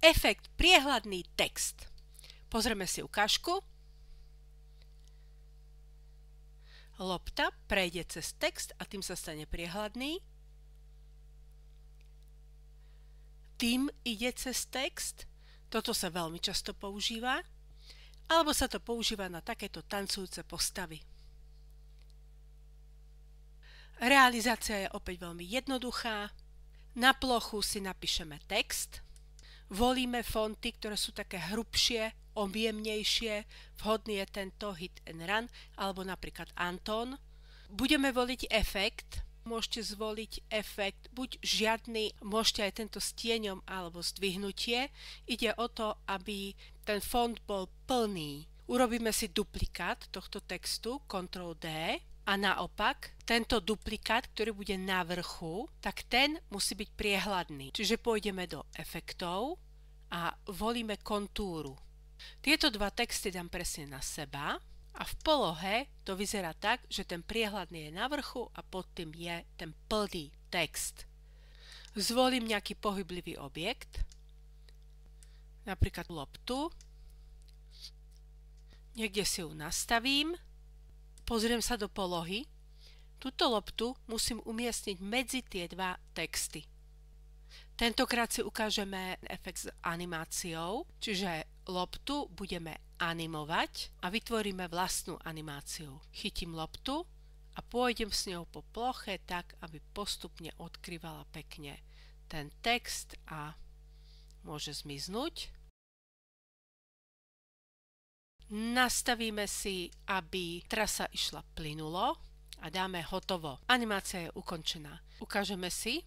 Efekt priehľadný text. Pozrieme si ukážku. Lopta prejde cez text a tým sa stane priehľadný. Tým ide cez text. Toto sa veľmi často používa. Alebo sa to používa na takéto tancujúce postavy. Realizácia je opäť veľmi jednoduchá. Na plochu si napíšeme text. Volíme fonty, ktoré sú také hrubšie, objemnejšie. Vhodný je tento Hit and Run alebo napríklad Anton. Budeme voliť efekt. Môžete zvoliť efekt buď žiadny, môžete aj tento s tieňom alebo zdvihnutie. Ide o to, aby ten font bol plný. Urobíme si duplikát tohto textu, Ctrl D, a naopak tento duplikát, ktorý bude na vrchu, tak ten musí byť priehľadný. Čiže pôjdeme do efektov a volíme kontúru. Tieto dva texty dám presne na seba. A v polohe to vyzerá tak, že ten priehľadný je na vrchu a pod tým je ten plný text. Zvolím nejaký pohyblivý objekt, napríklad loptu. Niekde si ju nastavím, pozriem sa do polohy. Túto loptu musím umiestniť medzi tie dva texty. Tentokrát si ukážeme efekt s animáciou, čiže loptu budeme animovať a vytvoríme vlastnú animáciu. Chytím loptu a pôjdem s ňou po ploche tak, aby postupne odkrývala pekne ten text a môže zmiznúť. Nastavíme si, aby trasa išla plynulo a dáme hotovo. Animácia je ukončená. Ukážeme si.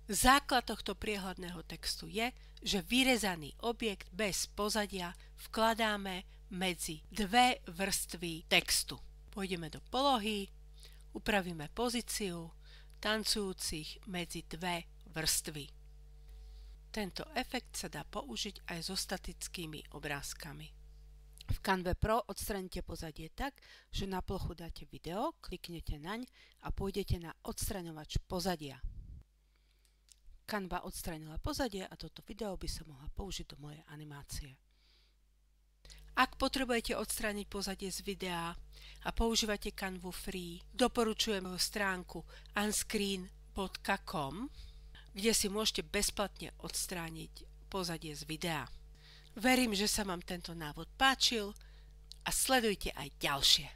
Základ tohto priehľadného textu je, že vyrezaný objekt bez pozadia vkladáme medzi dve vrstvy textu. Pôjdeme do polohy, upravíme pozíciu tancujúcich medzi dve vrstvy. Tento efekt sa dá použiť aj so statickými obrázkami. V Canve Pro odstraníte pozadie tak, že na plochu dáte video, kliknete naň a pôjdete na odstraňovač pozadia. Canva odstránila pozadie a toto video by som mohla použiť do mojej animácie. Ak potrebujete odstrániť pozadie z videa a používate Canvu Free, doporučujem stránku unscreen.com, kde si môžete bezplatne odstrániť pozadie z videa. Verím, že sa vám tento návod páčil a sledujte aj ďalšie.